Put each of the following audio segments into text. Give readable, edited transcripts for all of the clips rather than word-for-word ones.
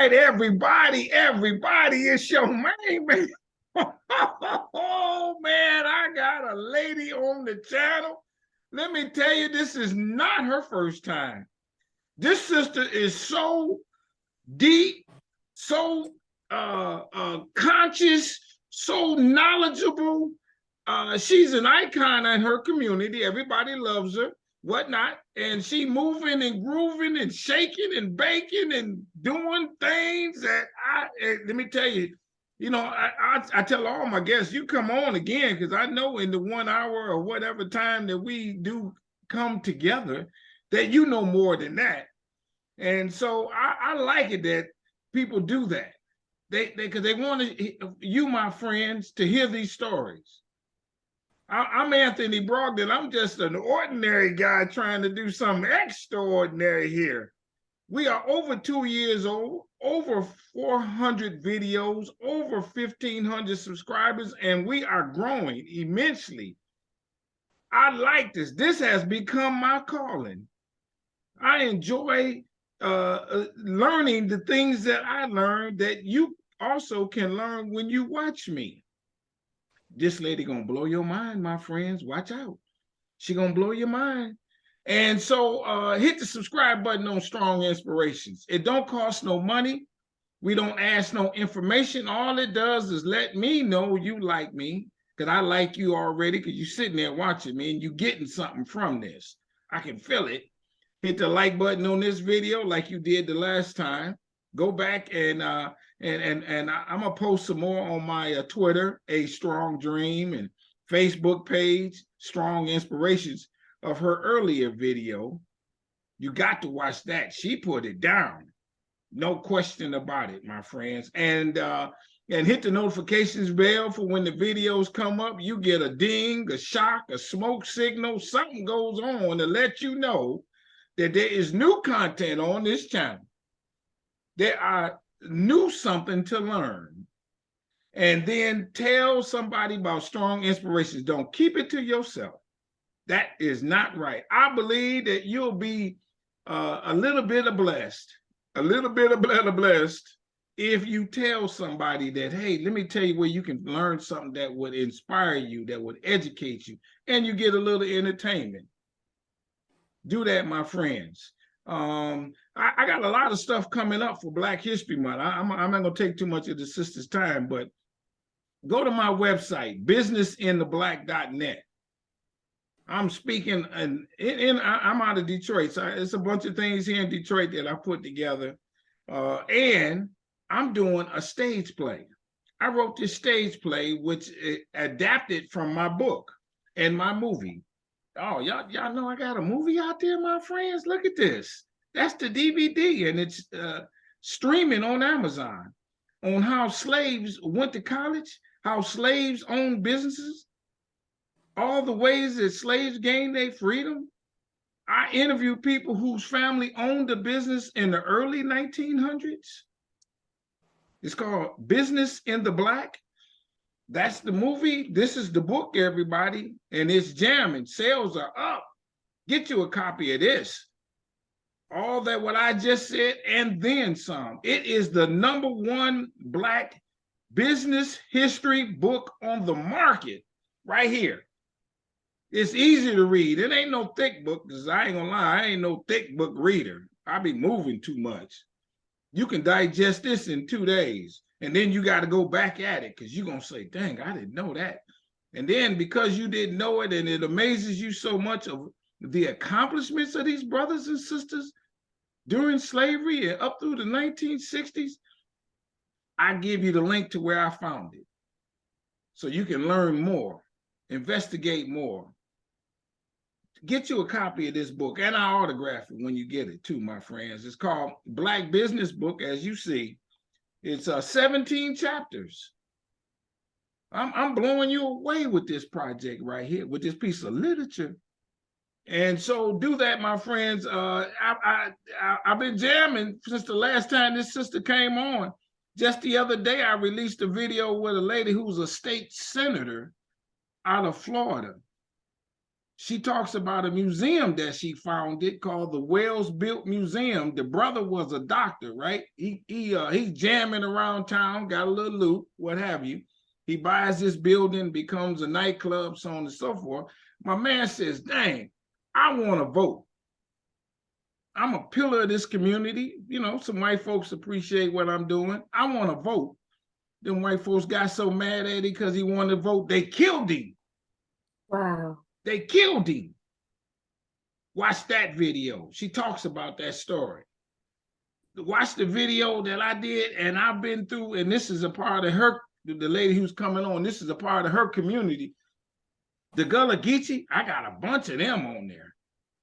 right, everybody, it's your main man. Oh man, I got a lady on the channel. Let me tell you, this is not her first time. This sister is so deep, so conscious, so knowledgeable. She's an icon in her community. Everybody loves her, whatnot. And she moving and grooving and shaking and baking and doing things that let me tell you, I tell all my guests, you come on again, because I know in the 1 hour or whatever time that we do come together, that you know more than that. And so I like it that people do that. Because they want you, my friends, to hear these stories. I'm Anthony Brogdon. I'm just an ordinary guy trying to do something extraordinary here. We are over 2 years old, over 400 videos, over 1,500 subscribers, and we are growing immensely. I like this. This has become my calling. I enjoy learning the things that I learned that you also can learn when you watch me. This lady gonna blow your mind, my friends. Watch out. She gonna blow your mind. And so hit the subscribe button on Strong Inspirations. It don't cost no money. We don't ask no information. All it does is let me know you like me, because I like you already, because you're sitting there watching me and you getting something from this. I can feel it. Hit the like button on this video like you did the last time. Go back and I'm gonna post some more on my Twitter, A Strong Dream, and Facebook page, Strong Inspirations, of her earlier video. You got to watch that. She put it down, no question about it, my friends. And hit the notifications bell for when the videos come up. You get a ding, a shock, a smoke signal. Something goes on to let you know that there is new content on this channel. There are new something to learn. And then tell somebody about Strong Inspirations. Don't keep it to yourself. That is not right. I believe that you'll be a little bit of blessed if you tell somebody that, hey, let me tell you where you can learn something that would inspire you, that would educate you, and you get a little entertainment. Do that, my friends. I got a lot of stuff coming up for Black History Month. I'm not going to take too much of the sister's time, but go to my website, businessintheblack.net. I'm speaking, and I'm out of Detroit, so it's a bunch of things here in Detroit that I put together. And I'm doing a stage play. I wrote this stage play, which adapted from my book and my movie. Oh, y'all know I got a movie out there, my friends. Look at this. That's the DVD, and it's streaming on Amazon, on how slaves went to college, how slaves owned businesses, all the ways that slaves gained their freedom. I interview people whose family owned a business in the early 1900s. It's called Business in the Black. That's the movie. This is the book, everybody, and it's jamming. Sales are up. Get you a copy of this. All that what I just said, and then some. It is the #1 Black business history book on the market right here. It's easy to read. It ain't no thick book, because I ain't gonna lie, I ain't no thick book reader. I be moving too much. You can digest this in 2 days. And then you got to go back at it, because you're going to say, dang, I didn't know that. And then because you didn't know it, and it amazes you so much of the accomplishments of these brothers and sisters during slavery and up through the 1960s, I give you the link to where I found it. So you can learn more, investigate more. Get you a copy of this book, and I autograph it when you get it too, my friends. It's called Black Business Book, as you see. It's 17 chapters. I'm blowing you away with this project right here, with this piece of literature. And so do that, my friends. I've been jamming since the last time this sister came on. Just the other day, I released a video with a lady who's a state senator out of Florida. She talks about a museum that she founded called the Wells Built Museum. The brother was a doctor, right? He's jamming around town, got a little loot, what have you. He buys this building, becomes a nightclub, so on and so forth. My man says, dang, I want to vote. I'm a pillar of this community. You know, some white folks appreciate what I'm doing. I want to vote. Them white folks got so mad at him because he wanted to vote, they killed him. Wow. They killed him. Watch that video. She talks about that story. Watch the video that I did, and I've been through, and this is a part of her, the lady who's coming on, this is a part of her community. The Gullah Geechee, I got a bunch of them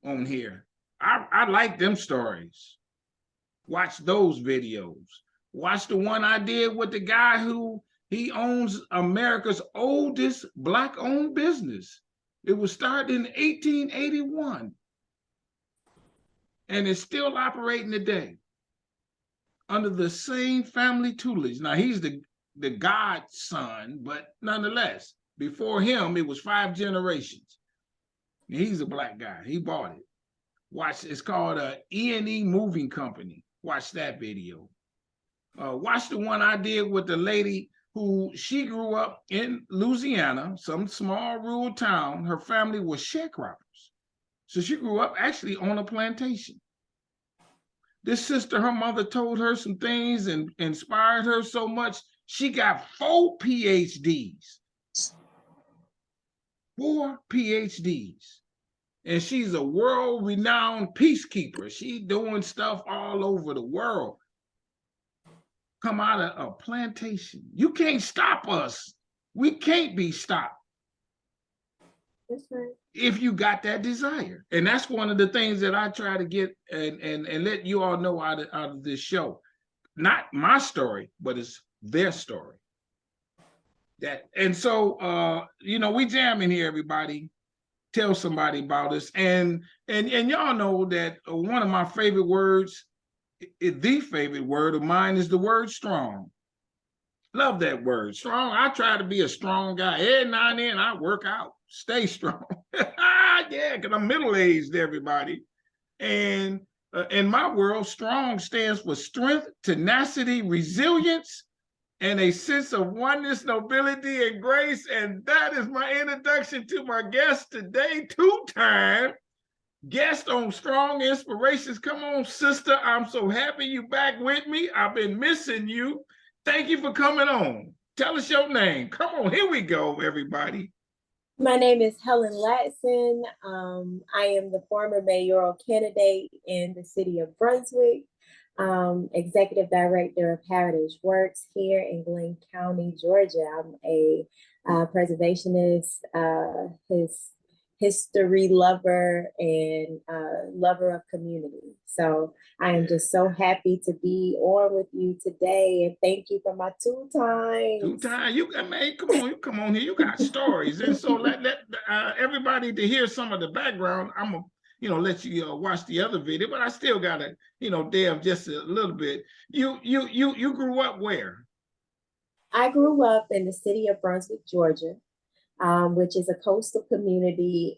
on here. I like them stories. Watch those videos. Watch the one I did with the guy who he owns America's oldest Black-owned business. It was started in 1881. And it's still operating today under the same family tutelage. Now, he's the godson, but nonetheless, before him, it was 5 generations. And he's a Black guy. He bought it. Watch, it's called E&E Moving Company. Watch that video. Watch the one I did with the lady who she grew up in Louisiana, some small rural town. Her family was sharecroppers. So she grew up actually on a plantation. This sister, her mother told her some things and inspired her so much, she got 4 PhDs. 4 PhDs. And she's a world-renowned peacekeeper. She's doing stuff all over the world. Come out of a plantation. You can't stop us. We can't be stopped. That's right. If you got that desire. And that's one of the things that I try to get and let you all know out of this show. Not my story, but it's their story. And so you know, we jam in here, everybody. Tell somebody about us. And y'all know that one of my favorite words, the favorite word of mine, is the word strong. Love that word, strong. I try to be a strong guy. Every now and then I work out, stay strong. Yeah, because I'm middle-aged, everybody. And in my world, strong stands for strength, tenacity, resilience, and a sense of oneness, nobility, and grace. And that is my introduction to my guest today, 2-time guest on Strong Inspirations. Come on, sister. I'm so happy you back with me. I've been missing you. Thank you for coming on. Tell us your name. Come on, here we go, everybody. My name is Helen Latson. I am the former mayoral candidate in the city of Brunswick, executive director of Heritage Works here in Glenn County, Georgia. I'm a preservationist, history lover, and lover of community. So I am just so happy to be on with you today, and thank you for my 2 times. 2 times, you man, you come on here. You got stories, and so let everybody to hear some of the background. I'm gonna let you watch the other video, but I still gotta delve just a little bit. You grew up where? I grew up in the city of Brunswick, Georgia, which is a coastal community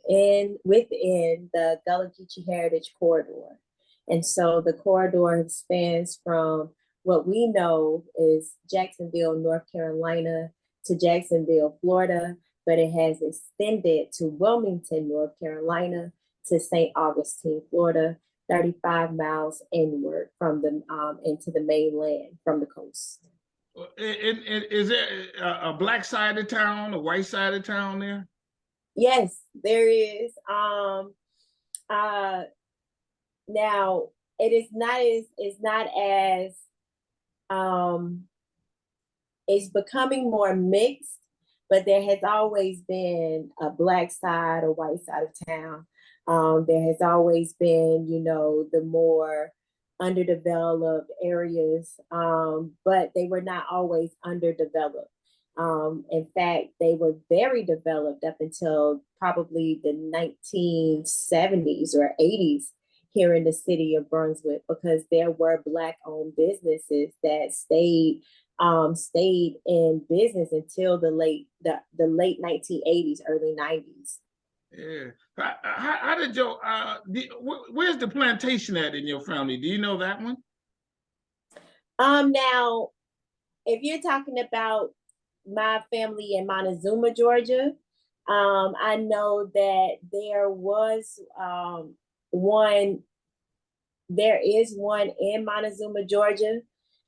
within the Gullah Geechee Heritage Corridor. And so the corridor spans from what we know is Jacksonville, North Carolina, to Jacksonville, Florida, but it has extended to Wilmington, North Carolina, to St. Augustine, Florida, 35 miles inward from into the mainland from the coast. Is there a Black side of town, a white side of town there? Yes, there is. Now it's becoming more mixed, but there has always been a Black side, a white side of town. There has always been, the more underdeveloped areas, but they were not always underdeveloped. In fact, they were very developed up until probably the 1970s or 80s here in the city of Brunswick, because there were Black-owned businesses that stayed in business until the late 1980s, early 90s. Yeah. How did your where's the plantation at in your family? Do you know that one? Now, if you're talking about my family in Montezuma, Georgia, I know that one, there is one in Montezuma, Georgia.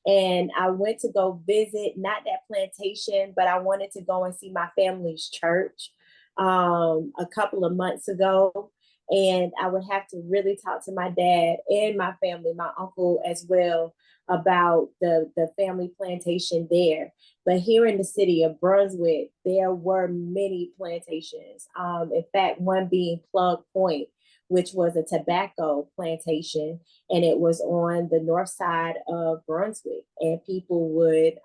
And I went to go visit, not that plantation, but I wanted to go and see my family's church a couple of months ago. And I would have to really talk to my dad and my family, my uncle as well, about the family plantation there. But here in the city of Brunswick, there were many plantations. In fact, one being Plug Point, which was a tobacco plantation, and it was on the north side of Brunswick. And people would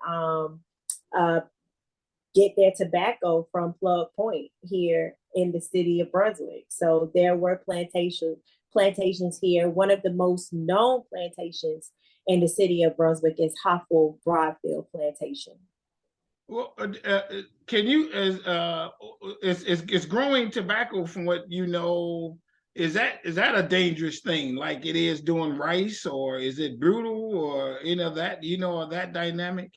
get their tobacco from Plug Point here in the city of Brunswick. So there were plantations here. One of the most known plantations in the city of Brunswick is Hoffel Broadfield Plantation. Well, can you is growing tobacco, from what you know, is that a dangerous thing like it is doing rice, or is it brutal, or any of that? Do you know of that dynamic?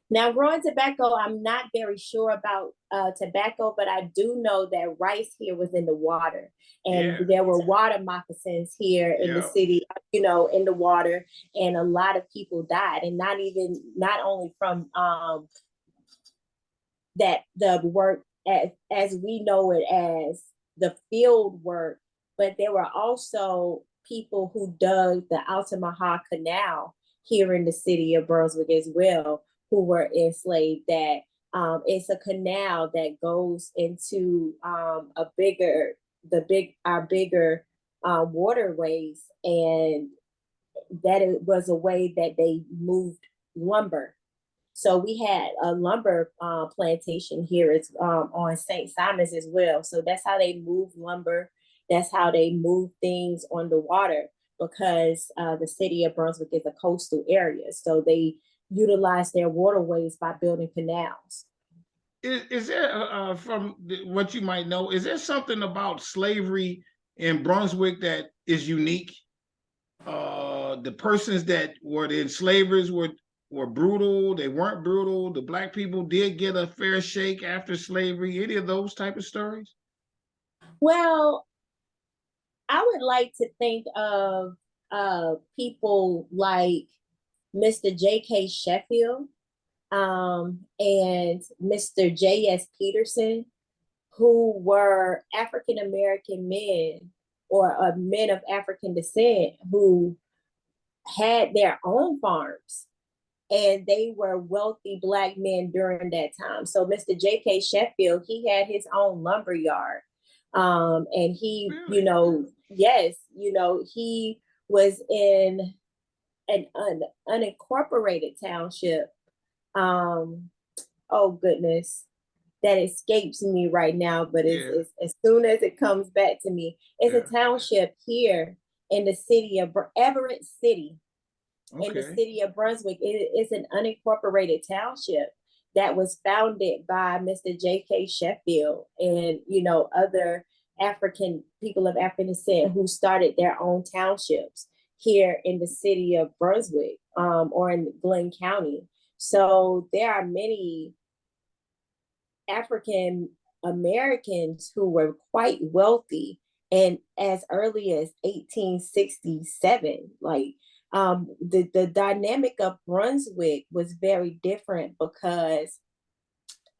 Now, growing tobacco, I'm not very sure about tobacco, but I do know that rice here was in the water, and Yeah, there were water moccasins here in the yeah. city, in the water, and a lot of people died, and not only from that the work as we know it as the field work, but there were also people who dug the Altamaha Canal here in the city of Brunswick as well, who were enslaved. That it's a canal that goes into our bigger waterways, and that it was a way that they moved lumber. So we had a lumber plantation here on St. Simon's as well. So that's how they move lumber. That's how they move things on the water, because the city of Brunswick is a coastal area. So they utilize their waterways by building canals. Is there, from what you might know, is there something about slavery in Brunswick that is unique? The persons that were the enslavers were brutal. They weren't brutal. The Black people did get a fair shake after slavery. Any of those type of stories? Well, I would like to think of people like Mr. J.K. Sheffield and Mr. J.S. Peterson, who were African American men or men of African descent who had their own farms, and they were wealthy Black men during that time. So Mr. J.K. Sheffield, he had his own lumber yard. And he, Really? yes, he was in an unincorporated township. Oh goodness, that escapes me right now, but Yeah, it's as soon as it comes back to me, it's a yeah. township here in the city of Everett City, in the Okay. city of Brunswick. It's an unincorporated township that was founded by Mr. J.K. Sheffield and, other African people of African descent who started their own townships here in the city of Brunswick, or in Glenn County. So there are many African Americans who were quite wealthy, and as early as 1867. Like, the dynamic of Brunswick was very different, because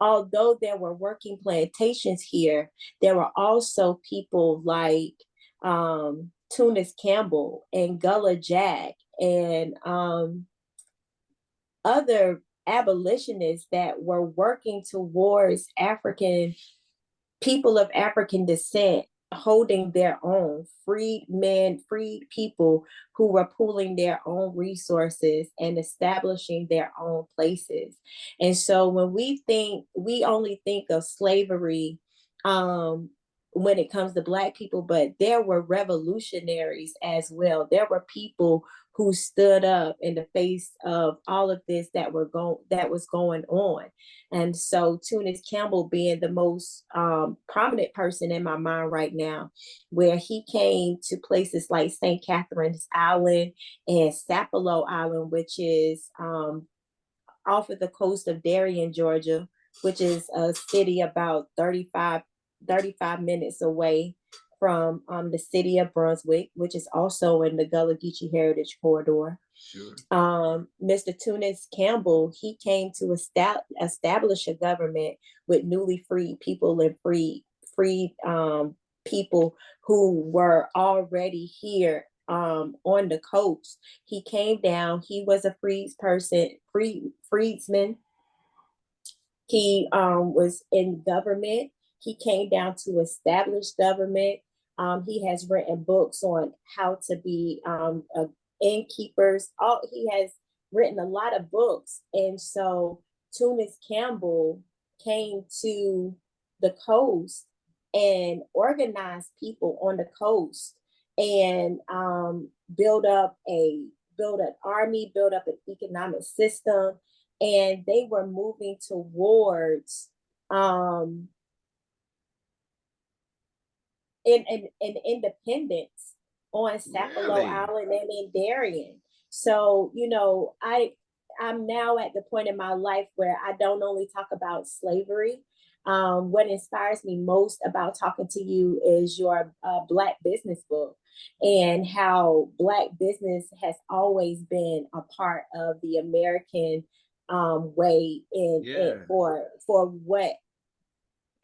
although there were working plantations here, there were also people like Tunic Campbell and Gullah Jack and other abolitionists that were working towards African people of African descent holding their own, freed men, freed people who were pooling their own resources and establishing their own places. And so when we only think of slavery when it comes to Black people, but there were revolutionaries as well. There were people who stood up in the face of all of this that was going on. And so Tunic Campbell being the most prominent person in my mind right now, where he came to places like St. Catherine's Island and Sapelo Island, which is off of the coast of Darien, Georgia, which is a city about 35 minutes away from the city of Brunswick, which is also in the Gullah Geechee Heritage Corridor. Sure. Mr. Tunic Campbell, he came to establish a government with newly freed people and freed people who were already here on the coast. He came down. He was a freedsman. He was in government. He came down to establish government. He has written books on how to be innkeepers. He has written a lot of books. And so Tunic Campbell came to the coast and organized people on the coast and build an army, build up an economic system. And they were moving towards in independence on Sapelo Island and in Darien. So, I'm now at the point in my life where I don't only talk about slavery. What inspires me most about talking to you is your Black business book, and how Black business has always been a part of the American way for what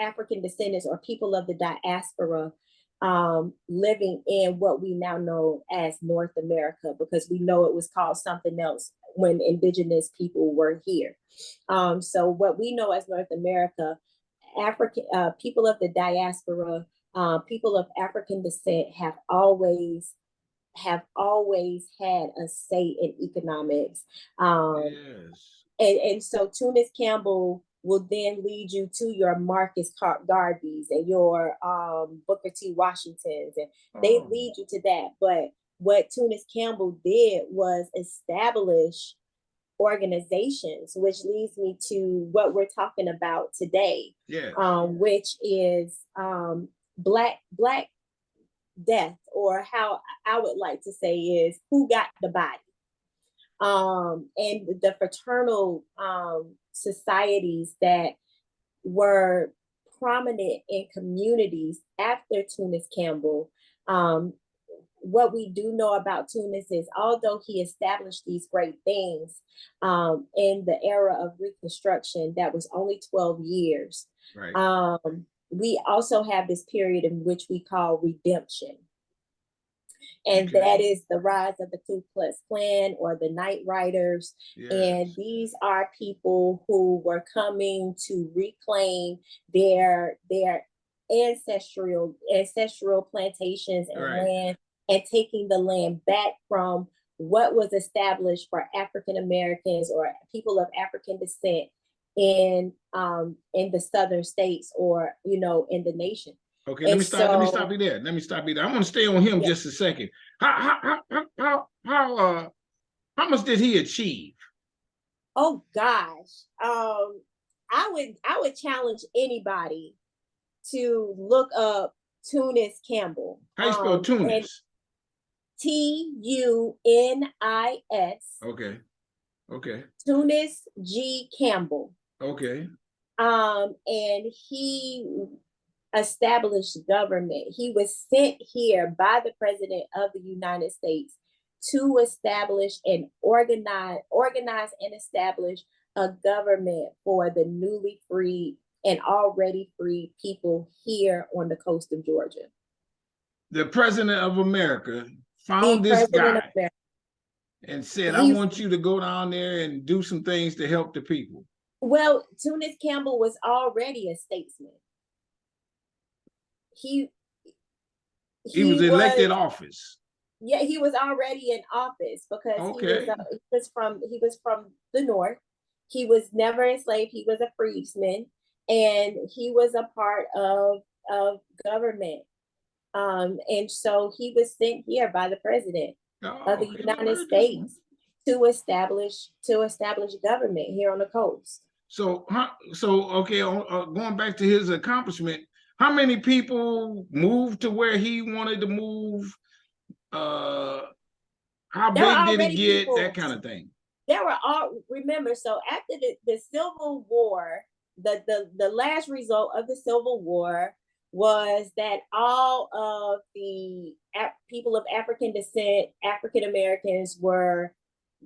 African descendants or people of the diaspora living in what we now know as North America, because we know it was called something else when indigenous people were here. So what we know as North America, African people of the diaspora, people of African descent have always had a say in economics. And so Tunic Campbell will then lead you to your Marcus Garveys and your Booker T. Washingtons, and they lead you to that. But what Tunic Campbell did was establish organizations, which leads me to what we're talking about today, which is Black death, or how I would like to say is who got the body. And the fraternal societies that were prominent in communities after Tunic Campbell. What we do know about Tunic is, although he established these great things in the era of Reconstruction, that was only 12 years. Right. We also have this period in which we call redemption. And that is the rise of the Ku Klux Klan or the Night Riders. Yes. And these are people who were coming to reclaim their ancestral plantations and land, and taking the land back from what was established for African Americans or people of African descent in the southern states, or in the nation. Okay, let me stop you there. I want to stay on him just a second. How much did he achieve? Oh gosh. I would challenge anybody to look up Tunic Campbell. How you spell Tunic? Tunis. Okay. Tunic G. Campbell. Okay. And he established government. He was sent here by the President of the United States to establish and organize and establish a government for the newly freed and already free people here on the coast of Georgia. The President of America found this guy and said, I want you to go down there and do some things to help the people. Well, Tunic Campbell was already a statesman. He was elected office. Yeah, he was already in office because he was from the North. He was never enslaved. He was a freedman, and he was a part of government. And so he was sent here by the president. Oh, of the okay, never United heard this one. States to establish government here on the coast. So, okay, going back to his accomplishment, how many people moved to where he wanted to move? Uh, how There were big did it already get? That people. kind of thing. There were all remember. So after the Civil War, the last result of the Civil War was that all of the people of African descent, African Americans, were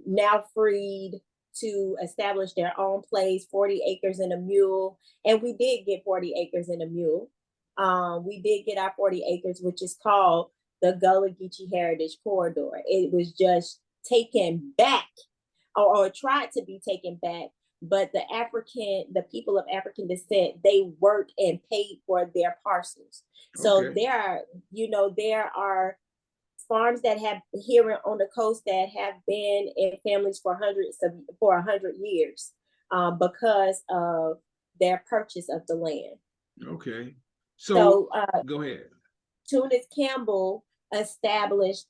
now freed to establish their own place, 40 acres and a mule. And we did get 40 acres and a mule. We did get our 40 acres, which is called the Gullah Geechee Heritage Corridor. It was just taken back or tried to be taken back. But the people of African descent, they worked and paid for their parcels. So Okay. there are farms that have here on the coast that have been in families for 100 years, because of their purchase of the land. Okay. So Go ahead. Tunic Campbell established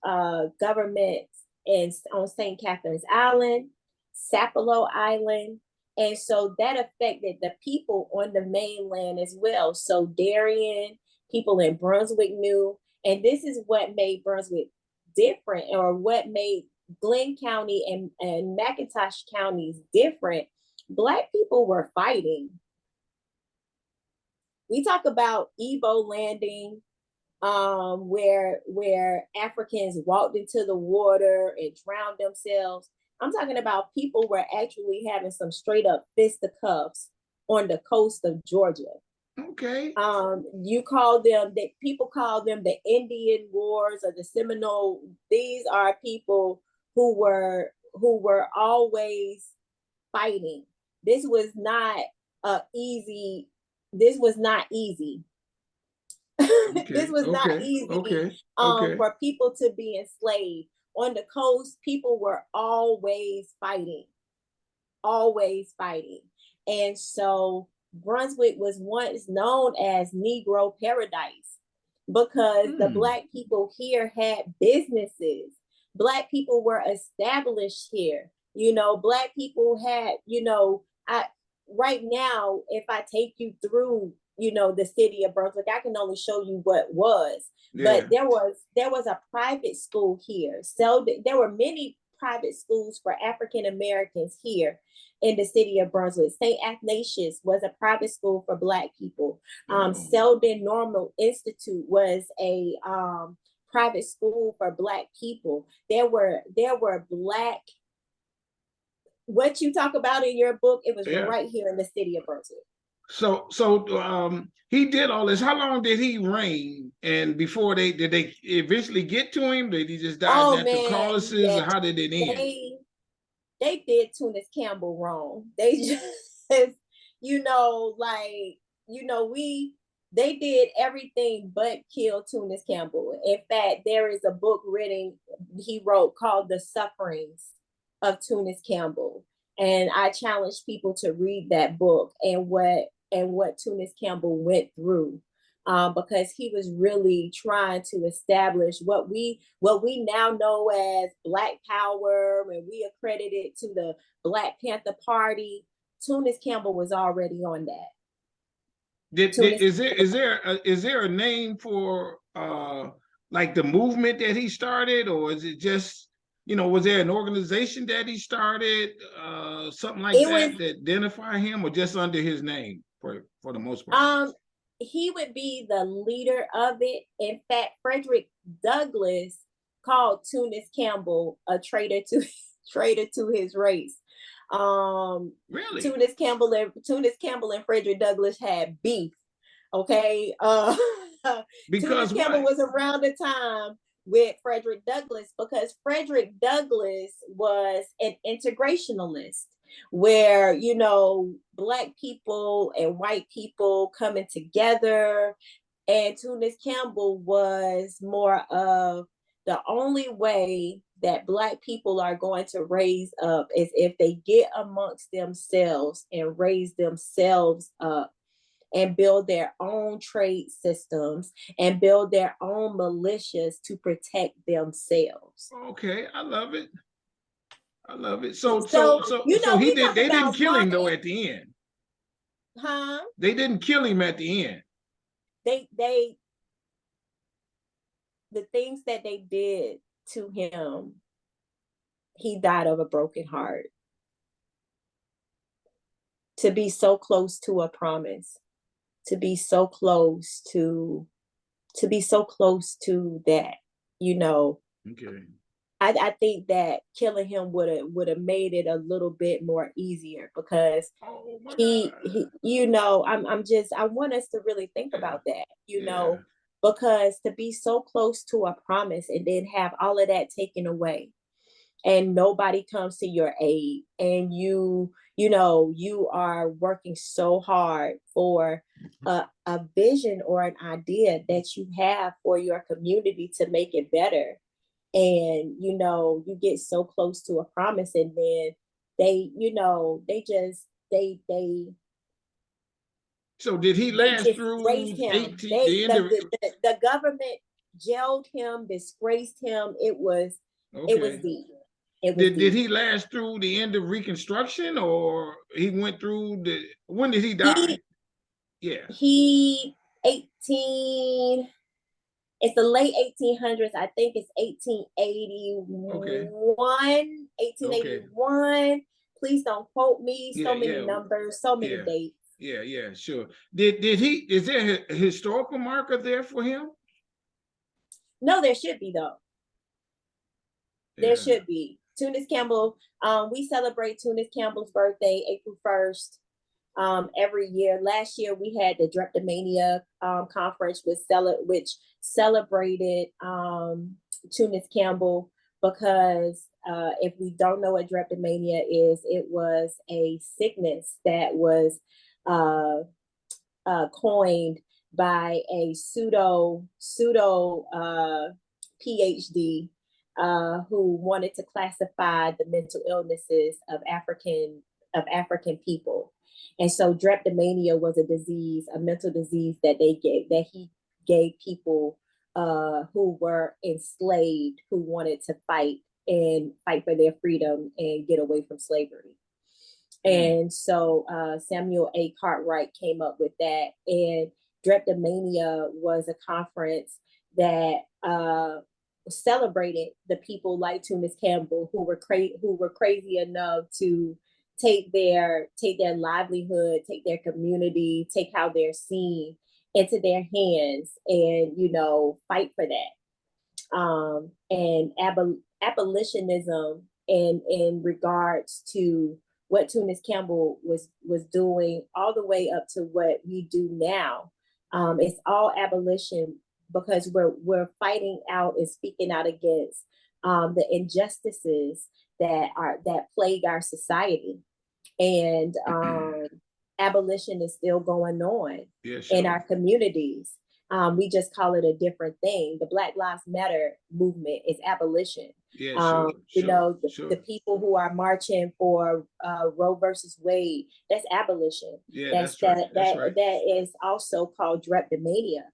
governments on St. Catherine's Island, Sapelo Island, and so that affected the people on the mainland as well. So Darien, people in Brunswick knew, and this is what made Brunswick different, or what made Glenn County and McIntosh counties different. Black people were fighting. We talk about Ebo Landing, where Africans walked into the water and drowned themselves. I'm talking about people were actually having some straight up fisticuffs on the coast of Georgia. Okay. You call them that people call them the Indian Wars or the Seminole. These are people who were always fighting. This was not easy. This was not easy. Okay. This was not easy for people to be enslaved. On the coast, people were always fighting. And so Brunswick was once known as Negro paradise because the Black people here had businesses. Black people were established here. Black people had, right now, if I take you through, the city of Brunswick, I can only show you what was. Yeah. But there was a private school here. So there were many private schools for African Americans here in the city of Brunswick. St. Athanasius was a private school for Black people. Selden Normal Institute was a private school for Black people. There were Black. What you talk about in your book, it was right here in the city of Brunswick. So he did all this. How long did he reign? And before did they eventually get to him? Did he just die natural causes? Or how did it end? They did Tunic Campbell wrong. They just, they did everything but kill Tunic Campbell. In fact, there is a book he wrote called The Sufferings of Tunic Campbell. And I challenge people to read that book and what Tunic Campbell went through, because he was really trying to establish what we now know as Black Power, and we accredit it to the Black Panther Party. Tunic Campbell was already on that. Is there a name for like the movement that he started, or is it just, was there an organization that he started, something like that identify him, or just under his name for the most part? He would be the leader of it. In fact, Frederick Douglass called Tunic Campbell a traitor to his race. Really? Tunic Campbell and Frederick Douglass had beef. Okay. Because Tunic Campbell was around the time with Frederick Douglass, because Frederick Douglass was an integrationalist, where Black people and white people coming together. And Tunic Campbell was more of the only way that Black people are going to raise up is if they get amongst themselves and raise themselves up. and build their own trade systems and build their own militias to protect themselves. Okay, I love it. I love it. So he We did. talk They didn't about kill him though Martin, at the end. huh? They didn't kill him at the end. They the things that they did to him, he died of a broken heart. To be so close to a promise, to be so close to that, you know. Okay. I think that killing him would have made it a little bit more easier, because Oh my he God. you know, I want us to really think about that, you Yeah. know, because to be so close to a promise and then have all of that taken away, and nobody comes to your aid, and you know, you are working so hard for a vision or an idea that you have for your community to make it better, and you know, you get so close to a promise, and then they, you know, So did he they last disgraced through him. 18 the end of The government jailed him, disgraced him. It was okay. deep. It was Did deep. he last through the end of Reconstruction, or he went through the when did he die? He Yeah. he 18 it's the late 1800s. I think it's Okay. 1881. Please don't quote me. Yeah, So many yeah, numbers, so many yeah, dates. yeah, sure. Did he is there a historical marker there for him? No, there should be though. There Yeah. should be. Tunic Campbell, we celebrate Tunic Campbell's birthday April 1st every year. Last year we had the Drapetomania conference, which celebrated Tunic Campbell, because if we don't know what Drapetomania is, it was a sickness that was coined by a pseudo PhD who wanted to classify the mental illnesses of African people. And so drapetomania was a disease, a mental disease that he gave people who were enslaved, who wanted to fight for their freedom and get away from slavery. And so Samuel A. Cartwright came up with that. And Drapetomania was a conference that celebrated the people like Tunic Campbell, who were crazy enough to take their livelihood, take their community, take how they're seen into their hands, and you know, fight for that. And abolitionism in regards to what Tunic Campbell was doing, all the way up to what we do now. It's all abolition, because we're fighting out and speaking out against the injustices that plague our society, and abolition is still going on in our communities. We just call it a different thing. The Black Lives Matter movement is abolition. Yeah, you know, the people who are marching for Roe versus Wade, that's abolition. Yeah, That's right. That's right. That is also called drapetomania,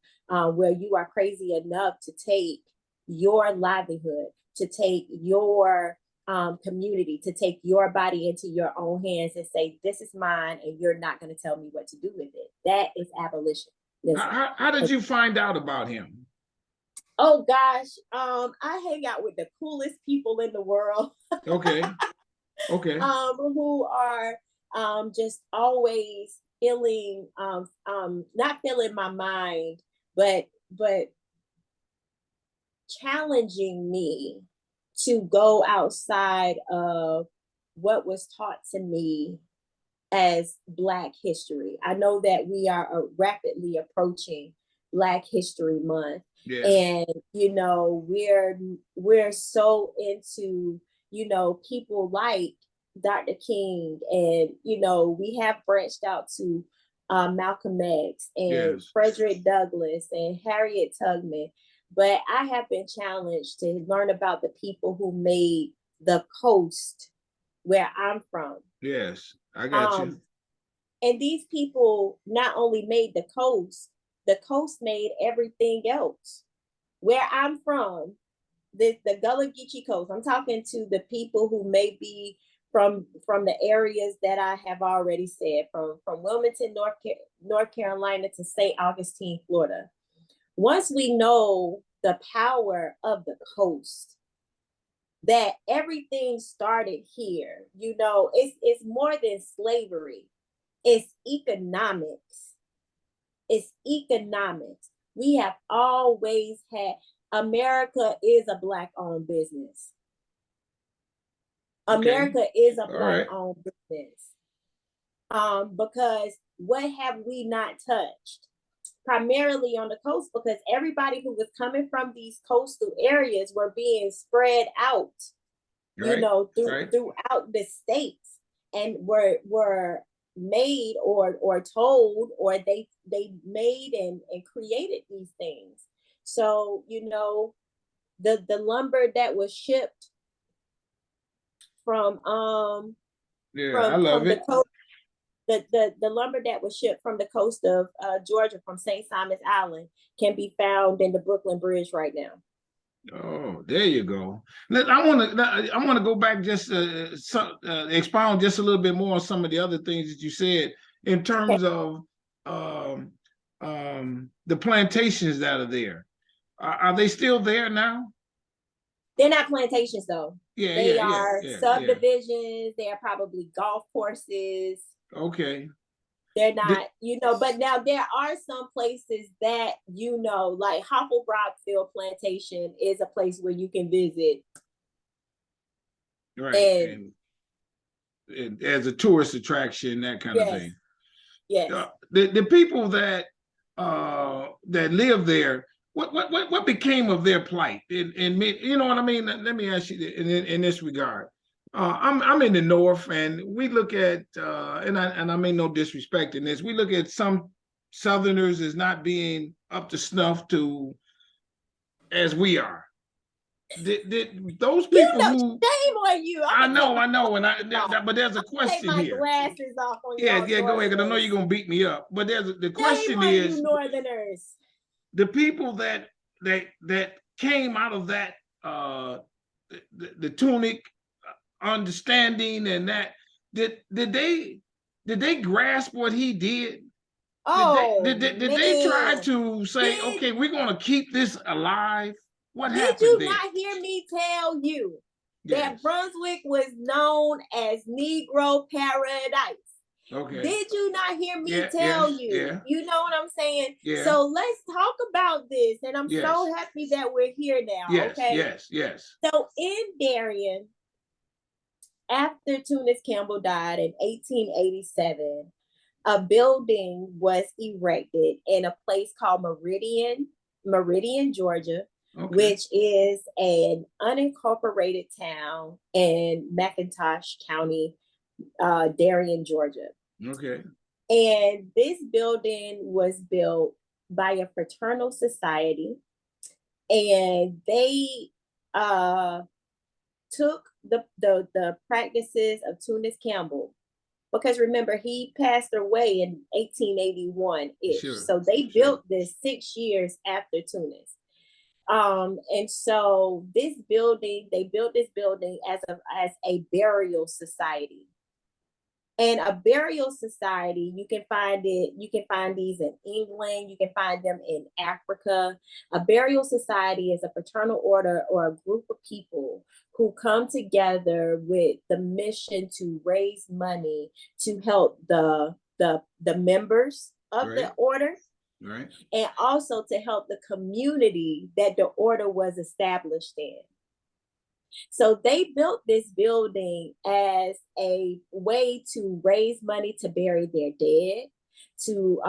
where you are crazy enough to take your livelihood, to take your community, to take your body into your own hands and say, this is mine, and you're not going to tell me what to do with it. That is abolition. How did you find out about him? Oh gosh, I hang out with the coolest people in the world. Okay. Who are just always feeling not feeling my mind, but challenging me to go outside of what was taught to me as Black history. I know that we are rapidly approaching Black History Month. Yeah. And you know, we're so into, you know, people like Dr. King, and you know, we have branched out to Malcolm X and Frederick Douglass and Harriet Tubman. But I have been challenged to learn about the people who made the coast where I'm from. Yes, I got you. And these people not only made the coast made everything else. Where I'm from, the Gullah Geechee Coast, I'm talking to the people who may be from the areas that I have already said, from Wilmington, North Carolina to St. Augustine, Florida. Once we know the power of the coast, that everything started here, you know, it's more than slavery. It's economics. It's economics. We have always had, America is a Black-owned business. America is a Black-owned business. Because what have we not touched? Primarily on the coast, because everybody who was coming from these coastal areas were being spread out, you know, throughout the states, and were made or told, or they made and created these things. So, you know, the lumber that was shipped from I love it. the coast, the lumber that was shipped from the coast of Georgia, from St. Simon's Island, can be found in the Brooklyn Bridge right now. Oh, there you go. I want to go back, just expound just a little bit more on some of the other things that you said in terms of the plantations that are there. Are they still there now? They're not plantations though. They are subdivisions. They are probably golf courses. Okay. They're not, you know, but now there are some places that, you know, like Hoffel-Brockfield Plantation is a place where you can visit. Right. And as a tourist attraction, that kind of thing. Yes. The people that live there, what became of their plight? And you know what I mean? Let me ask you in this regard. I'm in the North, and we look at and I mean no disrespect in this. We look at some Southerners as not being up to snuff to as we are. Did those people who shame on you? I know, but there's a question take my here. Glasses off on go ahead, because I know you're gonna beat me up. But the question is, you Northerners, the people that came out of that the Tunic understanding, and that did they grasp what he did? Did they try to say, okay, we're gonna keep this alive? What happened? Did you not hear me tell you that Brunswick was known as Negro Paradise? Okay. Did you not hear me tell you? Yeah. You know what I'm saying? Yeah. So let's talk about this. And I'm so happy that we're here now. Okay. Yes. So in Darien, after Tunic Campbell died in 1887, a building was erected in a place called Meridian, Georgia, which is an unincorporated town in McIntosh County, Darien, Georgia. Okay. And this building was built by a fraternal society, and they took the practices of Tunic Campbell, because remember, he passed away in 1881-ish. So they built this 6 years after Tunic. And so they built this building as a burial society. And a burial society, you can find these in England, you can find them in Africa. A burial society is a fraternal order or a group of people who come together with the mission to raise money to help the members of the order. Right. And also to help the community that the order was established in. So they built this building as a way to raise money to bury their dead, to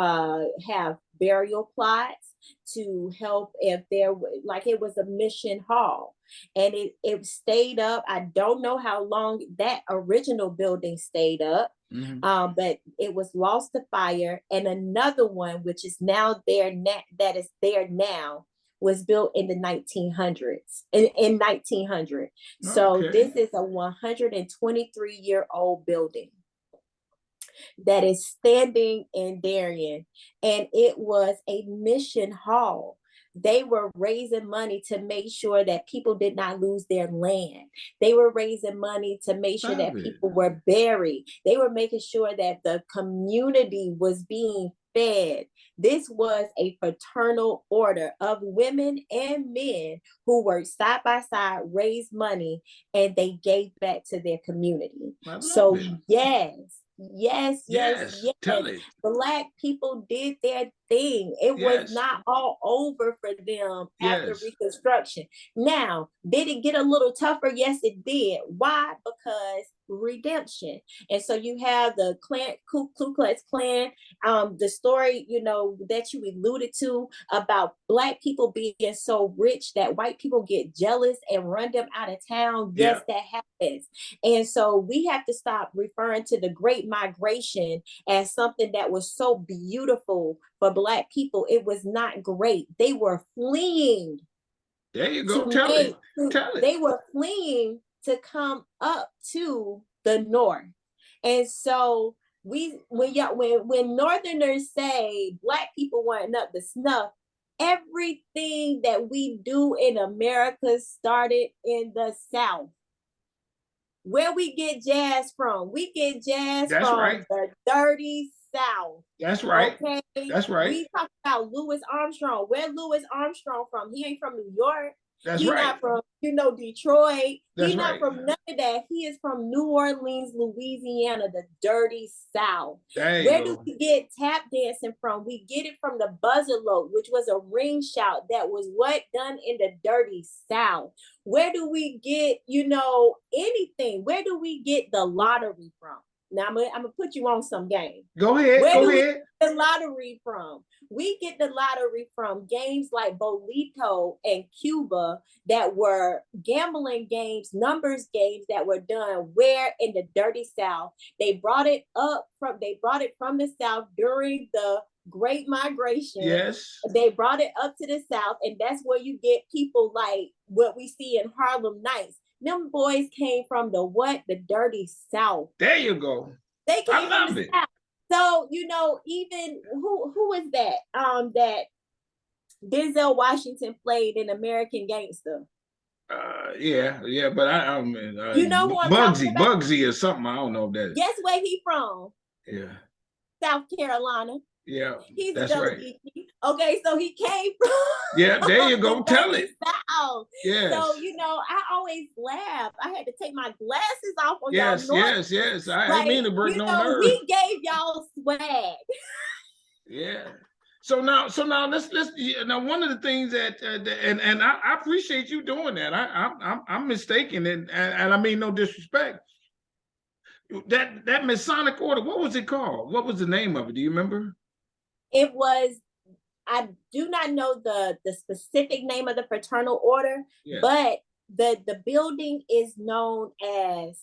have burial plots, to help if there, like it was a mission hall. And it stayed up. I don't know how long that original building stayed up. Mm-hmm. But it was lost to fire, and another one, which is now there, that is there now, was built in the 1900s. In 1900, so this is a 123-year-old building. that is standing in Darien, and it was a mission hall. They were raising money to make sure that people did not lose their land. They were raising money to make sure that people were buried. They were making sure that the community was being fed. This was a fraternal order of women and men who worked side by side, raised money, and they gave back to their community. So yes, yes. Tell it. Black people did their thing. It was not all over for them after Reconstruction. Now, did it get a little tougher? Yes, it did. Why? Because redemption. And so you have the Ku Klux Klan, the story, that you alluded to about Black people being so rich that white people get jealous and run them out of town. Yes, that happens. And so we have to stop referring to the Great Migration as something that was so beautiful for Black people. It was not great. They were fleeing. There you go. Tell it. They were fleeing to come up to the north. And so when Northerners say Black people weren't up to snuff, everything that we do in America started in the South. Where we get jazz from? We get jazz from the dirty South. That's right. Okay. That's right. We talk about Louis Armstrong. Where Louis Armstrong from? He ain't from New York. He's not from, Detroit. He's not from none of that. He is from New Orleans, Louisiana, the dirty South. Where do we get tap dancing from? We get it from the buzzerlope, which was a ring shout that was done in the dirty South. Where do we get, anything? Where do we get the lottery from? Now I'm gonna put you on some game. Go ahead. Where do we get the lottery from? We get the lottery from games like Bolito and Cuba that were gambling games, numbers games that were done where in the dirty South. They brought it from the South during the Great Migration. Yes. They brought it up to the South, and that's where you get people like what we see in Harlem Nights. Them boys came from the dirty South. There you go. They came from the South. So, even who is that? That Denzel Washington played in American Gangster. But I mean, who I'm Bugsy or something. I don't know if that is. Guess where he from? Yeah. South Carolina. Yeah, he's that's right. Okay, so he came from. Yeah, there you go. Tell it. South. Yes. So I always laugh. I had to take my glasses off on yes, y'all. Yes. I didn't mean to break no nerves. We gave y'all swag. Yeah. So now let's now one of the things that and I appreciate you doing that. I'm mistaken and I mean no disrespect. That Masonic order, what was it called? What was the name of it? Do you remember? It was, I do not know the specific name of the fraternal order, but the building is known as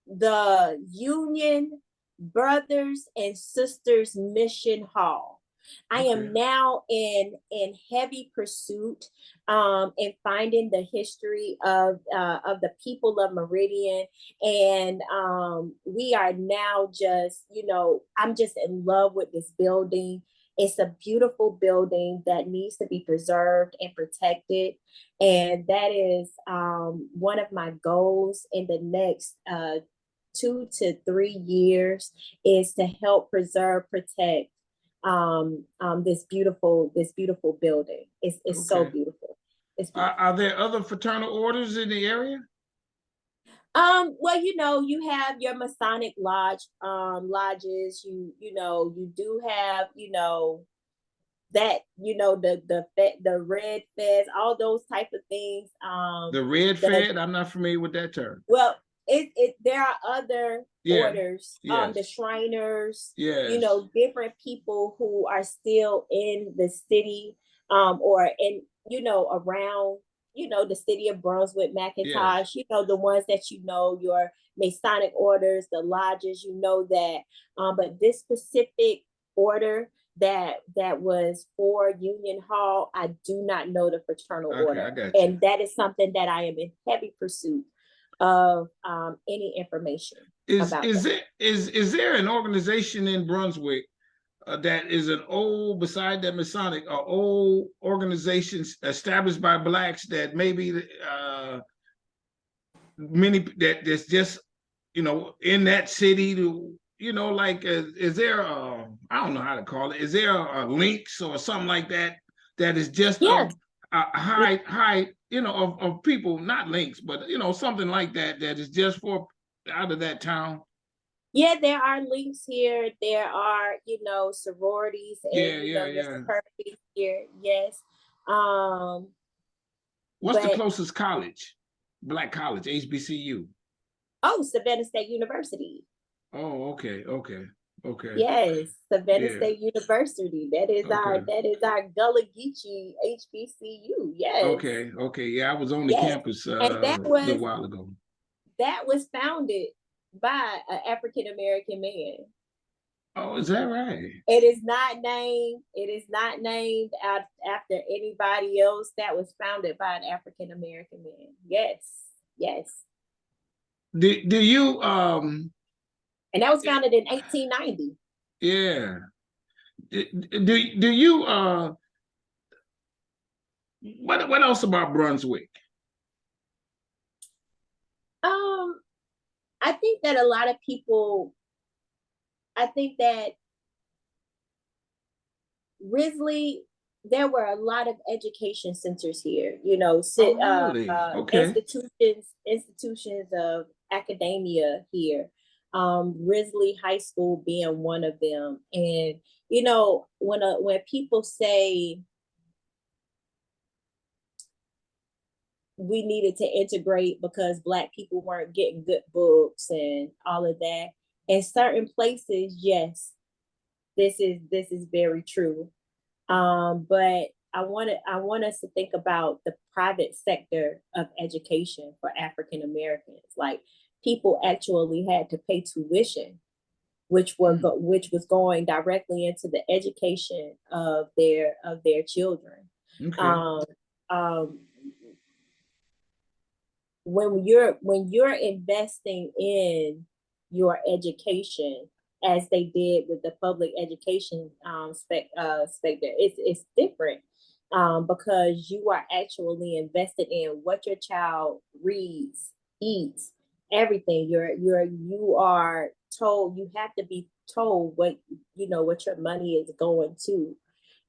the Union Brothers and Sisters Mission Hall. I am now in heavy pursuit in finding the history of the people of Meridian, and we are now just, I'm just in love with this building. It's a beautiful building that needs to be preserved and protected, and that is one of my goals in the next 2 to 3 years is to help preserve, protect this beautiful building. It's so beautiful. It's beautiful. Are there other fraternal orders in the area? Well, you have your Masonic lodges. You do have, that, the Red Feds, all those type of things. The Red Fed, I'm not familiar with that term. Well, there are other orders, the Shriners, different people who are still in the city, or in, around, the city of Brunswick, McIntosh, the ones that, your Masonic orders, the lodges, that, but this specific order that was for Union Hall, I do not know the fraternal order. And that is something that I am in heavy pursuit of any information. about is that. it is there an organization in Brunswick that is an old, beside that Masonic, old organizations established by blacks that maybe many that's just in that city to like is there I don't know how to call it, is there a links or something like that that is just Yeah, of a high of people, not links, but something like that that is just for out of that town. yeah, there are links here. There are, sororities Yeah, and yeah, your yeah. fraternities here. Yes. Um, What's the but closest college? Black college, HBCU. oh, Savannah State University. Oh, okay, okay, okay. Yes, Savannah Yeah, State University. okay. That is our Gullah Geechee HBCU. Yes. Okay, okay. Yeah, I was on the Yes. campus And a little while ago. that was founded by an African American man. Oh, is that right? It is not named after anybody else. That was founded by an African American man. Yes. Yes. Do you And that was founded in 1890. yeah. Do you what else about Brunswick? Um, I think that a lot of people, I think that Risley, there were a lot of education centers here, Oh, really? Okay. institutions of academia here. Risley High School being one of them. And, when people say we needed to integrate because Black people weren't getting good books and all of that, in certain places, yes, this is very true. But I want us to think about the private sector of education for African Americans. Like, people actually had to pay tuition, which was going directly into the education of their children. Okay. Um, um, when you're investing in your education, as they did with the public education specter, it's different, because you are actually invested in what your child reads, eats, everything. You are told, you have to be told what your money is going to.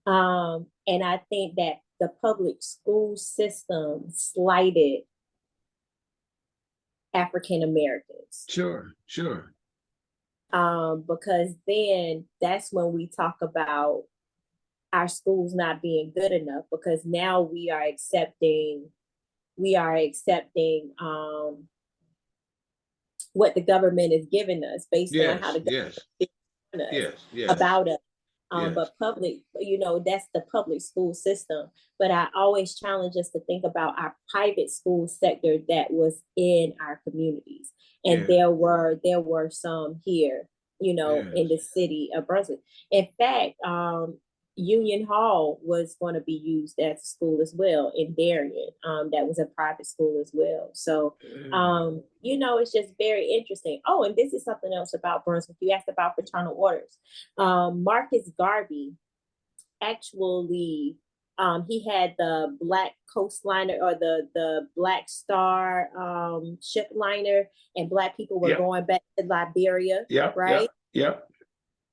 And I think that the public school system slighted African Americans. Sure, sure. Because then that's when we talk about our schools not being good enough, because now we are accepting what the government is giving us based on how Yes, the yes, government is us yes, yes, about us. yes. But that's the public school system. But I always challenge us to think about our private school sector that was in our communities. And Yeah, there were some here, in yes. the city of Brunswick. In fact, Union Hall was going to be used as a school as well in Darien. That was a private school as well. So, it's just very interesting. Oh, and this is something else about Brunswick. You asked about fraternal orders. Marcus Garvey actually, he had the Black Coastliner, or the Black Star ship liner, and Black people were Yep, going back to Liberia, yep, right? yep, yep.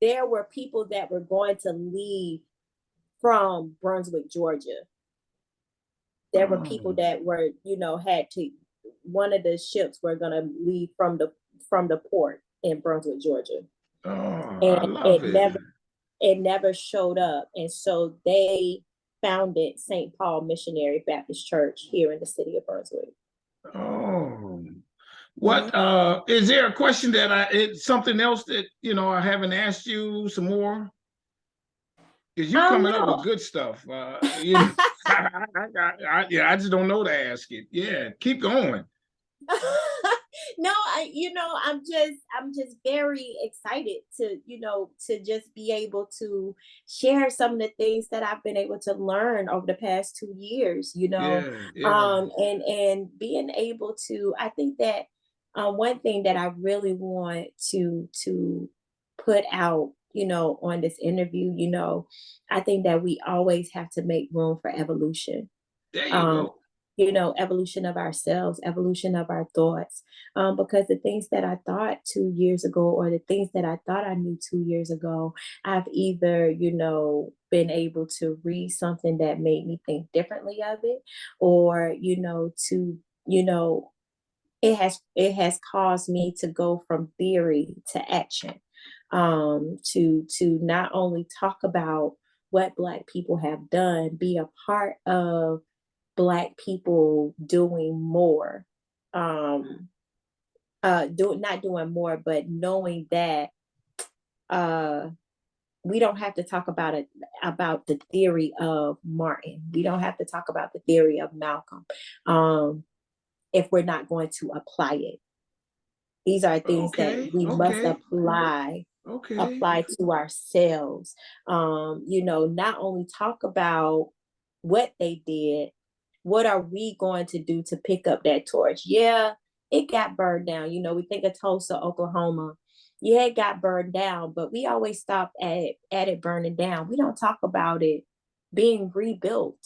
There were people that were going to leave from Brunswick, Georgia. There were people Oh, that were, had to, one of the ships were going to leave from the port in Brunswick, Georgia. oh, I And love it. it never showed up. And so they founded St. Paul Missionary Baptist Church here in the city of Brunswick. Oh, Mm-hmm. what is there a question that it's something else that I haven't asked you some more? Because you coming up No. with good stuff. I just don't know to ask it. Yeah, keep going. No, I'm just very excited to just be able to share some of the things that I've been able to learn over the past 2 years, Yeah, yeah, and being able to, I think that One thing that I really want to put out, on this interview, I think that we always have to make room for evolution. There you Um, go. evolution of ourselves, evolution of our thoughts. Because the things that I thought 2 years ago, or the things that I thought I knew 2 years ago, I've either, been able to read something that made me think differently of it, or, you know, it has caused me to go from theory to action, to not only talk about what Black people have done, be a part of Black people doing more, not doing more, but knowing that uh we don't have to talk about the theory of Martin. We don't have to talk about the theory of Malcolm, if we're not going to apply it. These are things that Okay, we must okay, okay. apply to ourselves. Not only talk about what they did, what are we going to do to pick up that torch? Yeah, it got burned down. We think of Tulsa, Oklahoma. Yeah, it got burned down, but we always stop at it burning down. We don't talk about it being rebuilt.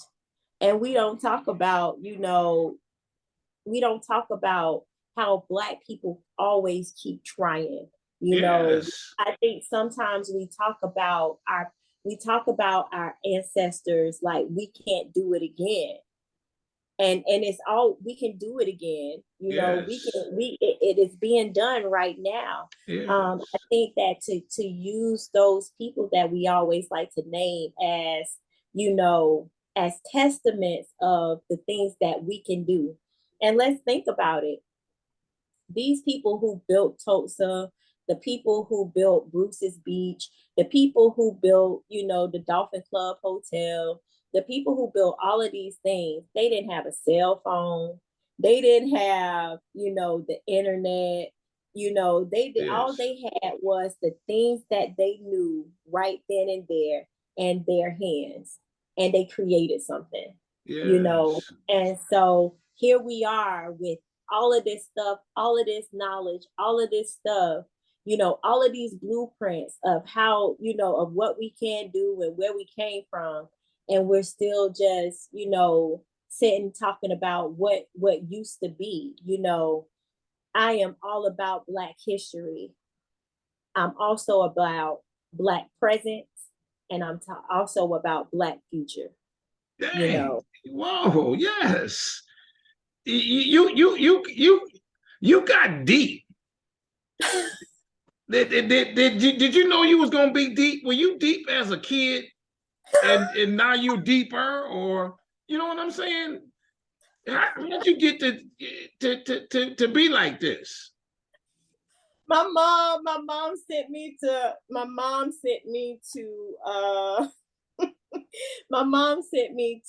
And we don't talk about how Black people always keep trying. Yes. I think sometimes we talk about our ancestors like we can't do it again. And it's all, we can do it again. We Yes. can we it is being done right now. I Yes. think that to use those people that we always like to name you know as testaments of the things that we can do. And let's think about it. These people who built Tulsa, the people who built Bruce's Beach, the people who built, the Dolphin Club Hotel, the people who built all of these things, they didn't have a cell phone. They didn't have, the internet. They did, all Yes. they had was the things that they knew right then and there, and their hands, and they created something, Yes. and so here we are with all of this stuff, all of this knowledge, all of this stuff, all of these blueprints of how, of what we can do and where we came from. And we're still just, sitting talking about what used to be. I am all about Black history. I'm also about Black presence, and I'm also about Black future. You Dang. know, Whoa. Yes. You got deep. Did you know you was gonna be deep? Were you deep as a kid, and now you deeper, or you know what I'm saying? How did you get to be like this? my mom sent me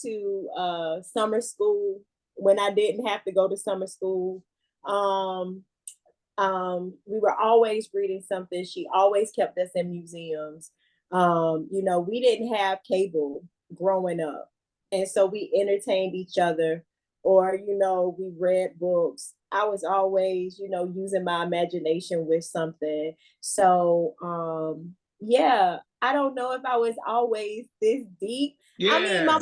to summer school when I didn't have to go to summer school. Um, we were always reading something. She always kept us in museums. We didn't have cable growing up. And so we entertained each other, or, we read books. I was always, using my imagination with something. So, yeah, I don't know if I was always this deep. I mean, Yeah. my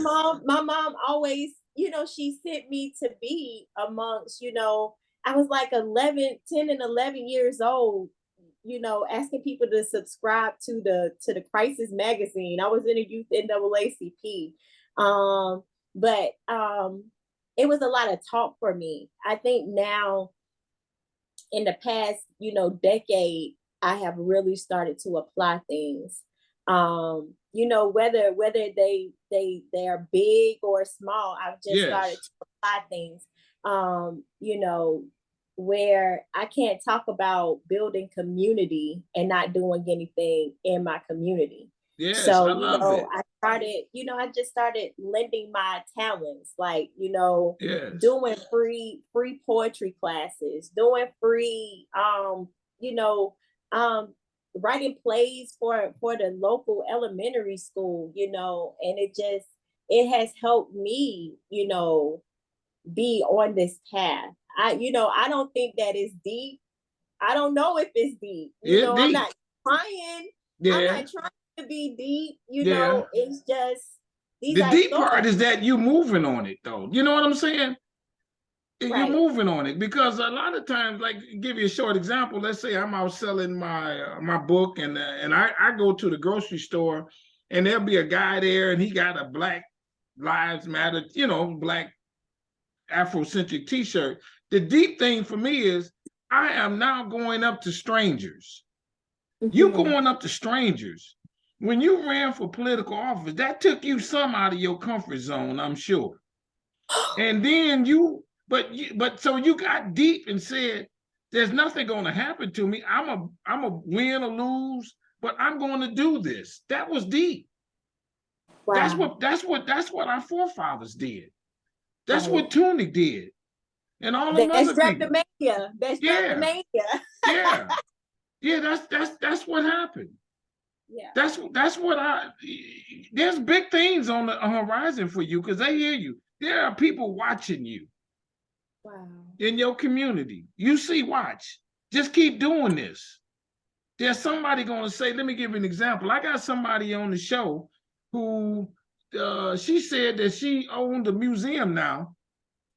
mom always, she sent me to be amongst, I was like 10 and 11 years old, asking people to subscribe to the Crisis magazine. I was in a youth NAACP. But it was a lot of talk for me. I think now, in the past, decade, I have really started to apply things. Whether they are big or small, I've just started Yes. to apply things. Where I can't talk about building community and not doing anything in my community. Yes. I So, love it. I just started lending my talents, like, Yes. doing free poetry classes, doing free, you know, writing plays for the local elementary school, and it has helped me, be on this path. I don't think that is deep. I don't know if it's deep. It's I'm deep. not trying. I'm Yeah. not trying to be deep. Yeah. It's just these The are deep thoughts. part is that you're moving on it, though. You know what I'm saying? You're Right. moving on it, because a lot of times, like, give you a short example. Let's say I'm out selling my book, and I go to the grocery store, and there'll be a guy there, and he got a Black Lives Matter, Black Afrocentric T-shirt. The deep thing for me is I am now going up to strangers. You going up to strangers. When you ran for political office, that took you some out of your comfort zone, I'm sure. And then but so you got deep and said, there's nothing going to happen to me. I'm a win or lose, but I'm going to do this. That was deep. Wow. That's what our forefathers did. That's Right. what Tunic did. And all them That's other people. drapetomania. That's Yeah. drapetomania. Yeah. Yeah, that's what happened. Yeah. That's what there's big things on the horizon for you, because they hear you. There are people watching you. Wow. In your community. You see, watch. Just keep doing this. There's somebody going to say, let me give you an example. I got somebody on the show who she said that she owned a museum now,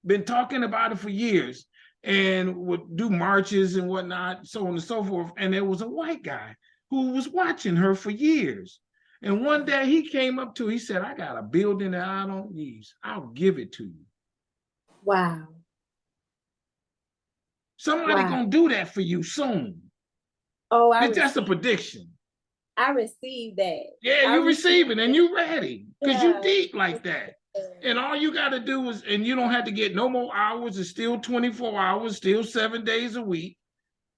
been talking about it for years, and would do marches and whatnot, so on and so forth. And there was a white guy who was watching her for years. And one day he came up to her, he said, I got a building that I don't use. I'll give it to you. Wow. Somebody gonna do that for you soon. Oh, That's a prediction. I received that. Yeah, you receive it, and you ready, because you deep like that. And all you got to do is, and you don't have to get no more hours. It's still 24 hours, still 7 days a week.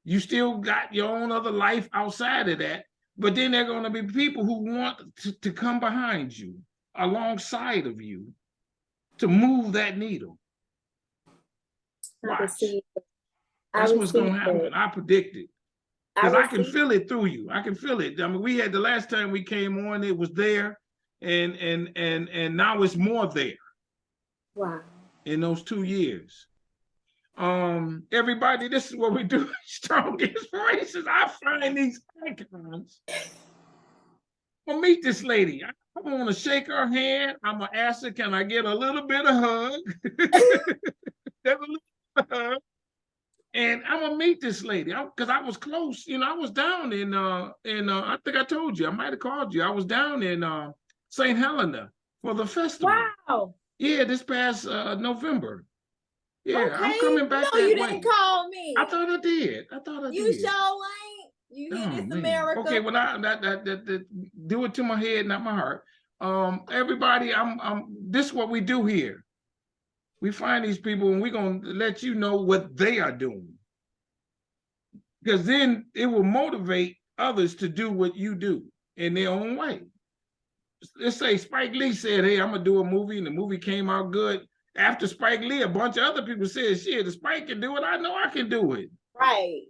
You still got your own other life outside of that. But then there are going to be people who want to come behind you, alongside of you, to move that needle. Watch. That's what's going to happen. I predict it. Because I can feel it through you. I can feel it. I mean, we had the last time we came on, it was there, and now it's more there. Wow. In those 2 years. Everybody, this is what we do. Strong inspirations. I find these icons. I'll meet this lady. I'm gonna shake her hand. I'm gonna ask her, can I get a little bit of hug? And I'm gonna meet this lady because I was close. I was down in I think I told you, I might have called you. I was down in St. Helena for the festival. Wow. Yeah, this past November. Yeah, okay. I'm coming back that way. You didn't call me. I thought I did. You did. You sure ain't. You hear this, America? Okay, well, that do it to my head, not my heart. Everybody, this is what we do here. We find these people and we're gonna let you know what they are doing. Because then it will motivate others to do what you do in their own way. Let's say Spike Lee said, hey, I'm gonna do a movie, and the movie came out good. After Spike Lee, a bunch of other people said, shit, if Spike can do it, I know I can do it. Right.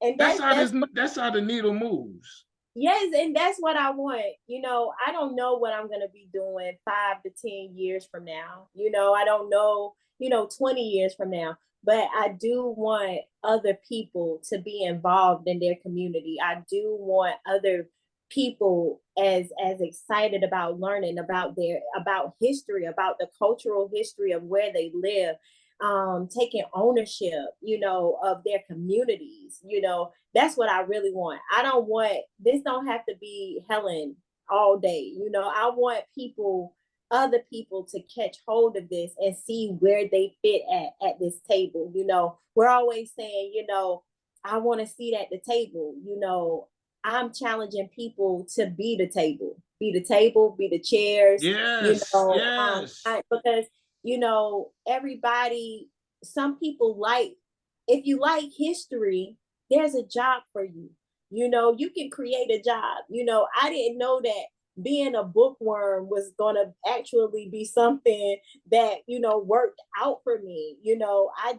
And that's how the needle moves. Yes, and that's what I want. I don't know what I'm going to be doing 5 to 10 years from now. I don't know, 20 years from now. But I do want other people to be involved in their community. I do want other people as excited about learning about history, about the cultural history of where they live, taking ownership, of their communities. That's what I really want. I don't want, this don't have to be Helen all day. I want other people to catch hold of this and see where they fit at this table. We're always saying, I want a seat at the table. I'm challenging people to be the table, be the chairs. Yes. Because everybody, some people if you like history, there's a job for you. You can create a job. I didn't know that being a bookworm was going to actually be something that, worked out for me. I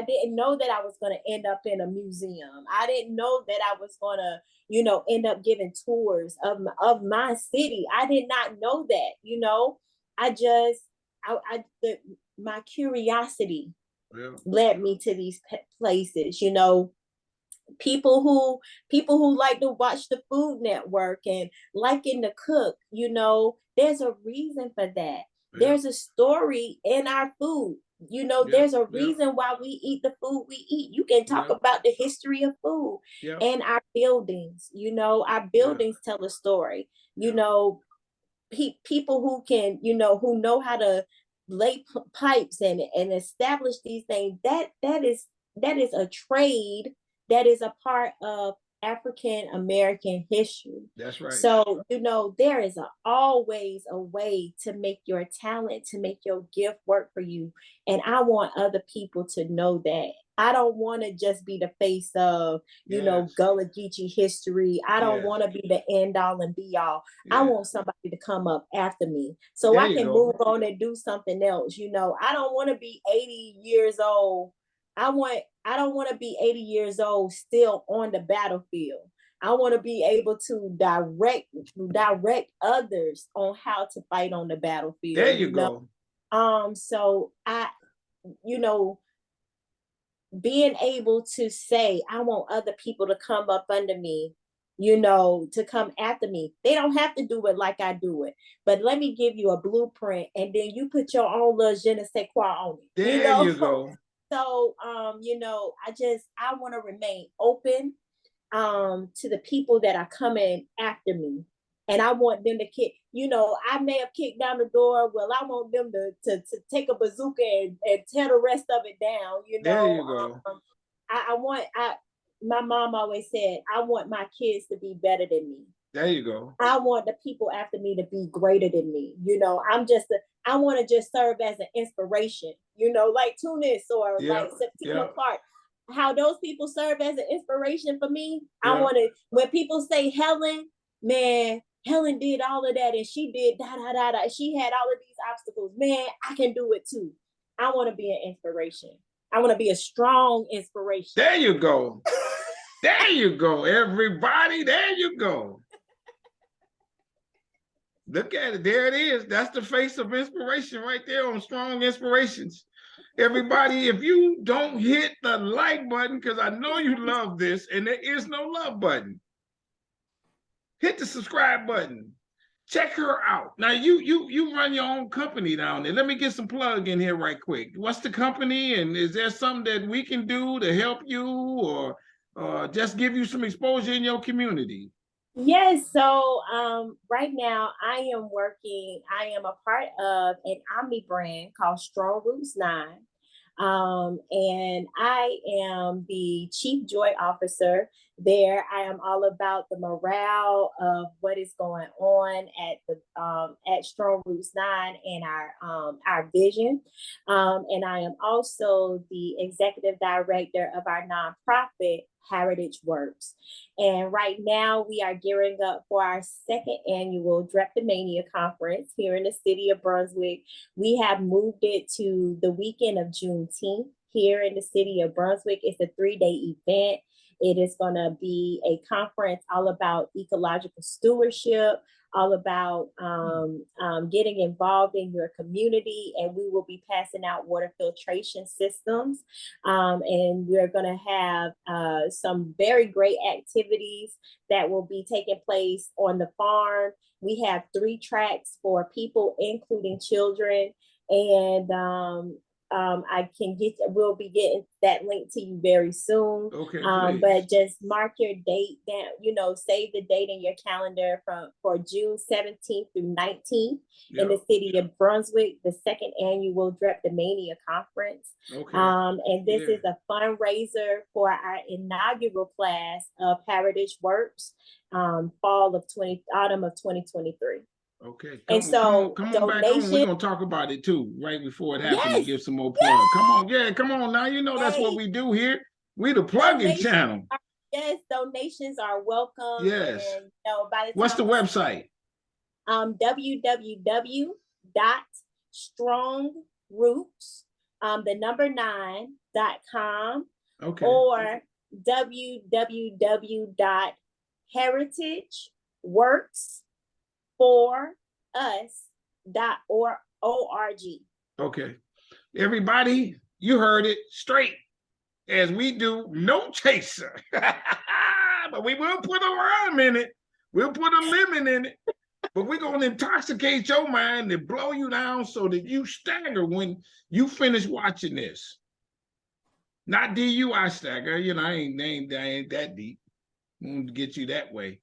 didn't know that I was going to end up in a museum. I didn't know that I was going to, end up giving tours of my city. I did not know that, my curiosity led me to these places. You know, people who like to watch the Food Network and liking to cook, you know, there's a reason for that. There's a story in our food. You know, there's a reason why we eat the food we eat. You can talk about the history of food and our buildings. You know, our buildings tell a story. You know, people who can, you know, who know how to lay pipes and establish these things. That is a trade that is a part of African American history. That's right. So, you know, there is always a way to make your talent, to make your gift work for you. And I want other people to know that. I don't want to just be the face of, you know, Gullah Geechee history. I don't want to be the end all and be all. I want somebody to come up after me so I can move on and do something else. You know, I don't want to be 80 years old. I don't want to be 80 years old still on the battlefield. I want to be able to direct others on how to fight on the battlefield. There you go. So you know, being able to say, I want other people to come up under me, you know, to come after me. They don't have to do it like I do it, but let me give you a blueprint and then you put your own little je ne sais quoi on it. There you go. So, you know, I want to remain open to the people that are coming after me. And I want them to kick, you know, I may have kicked down the door. Well, I want them to take a bazooka and tear the rest of it down, you know. There you go. My mom always said, I want my kids to be better than me. There you go. I want the people after me to be greater than me. You know, I want to just serve as an inspiration, you know, like Tunic or like Septima Clark. How those people serve as an inspiration for me. I want to, when people say Helen, man, Helen did all of that and she did da. She had all of these obstacles. Man, I can do it too. I want to be an inspiration. I want to be a strong inspiration. There you go. There you go, everybody. There you go. Look at it. There it is. That's the face of inspiration right there on Strong Inspirations. Everybody, if you don't hit the like button, because I know you love this, and there is no love button, hit the subscribe button. Check her out. Now, you run your own company down there. Let me get some plug in here right quick. What's the company, and is there something that we can do to help you or just give you some exposure in your community? Yes, so right now I am a part of an omni brand called Strong Roots 9. And I am the Chief Joy Officer there. I am all about the morale of what is going on at Strong Roots 9 and our vision. And I am also the executive director of our nonprofit Heritage Works. And right now we are gearing up for our second annual Drapetomania conference here in the city of Brunswick. We have moved it to the weekend of Juneteenth here in the city of Brunswick. It's a 3-day event. It is going to be a conference all about ecological stewardship, all about getting involved in your community, and we will be passing out water filtration systems. And we're going to have some very great activities that will be taking place on the farm. We have 3 tracks for people, including children, and we'll be getting that link to you very soon. Okay. But just mark your date down, you know, save the date in your calendar for June 17th through 19th in the city of Brunswick, the second annual Drapetomania conference. Okay. And this is a fundraiser for our inaugural class of Heritage Works, autumn of 2023. Okay. Come on back on. We're gonna talk about it too, right before it happens. To give some more plug. Come on now. You know that's what we do here. We the plugging channel. Yes, donations are welcome. Yes. And, you know, what's the website? www.strongroots, the number 9.com. Okay. Or www.heritageworks4us.org. Okay. Everybody, You heard it straight, as we do, no chaser. But we will put a lime in it. We'll put a lemon in it. But we're going to intoxicate your mind and blow you down so that you stagger when you finish watching this. Not DUI stagger. You know, I ain't that deep. I'm going to get you that way.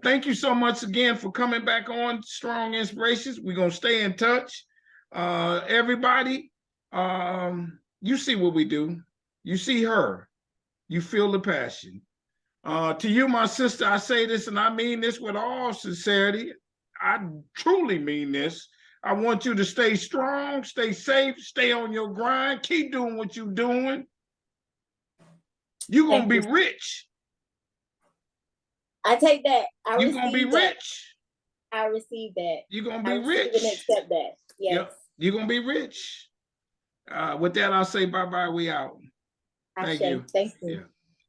Thank you so much again for coming back on Strong Inspirations. We're going to stay in touch. Everybody, you see what we do. You see her. You feel the passion. To you, my sister, I say this, and I mean this with all sincerity. I truly mean this. I want you to stay strong, stay safe, stay on your grind, keep doing what you're doing. You're going to be rich. I take that. You're going to be rich. I receive that. You're going to be rich. And accept that. Yes. Yep. You're going to be rich. With that, I'll say bye-bye. We out. Thank you. Thank you. Yeah.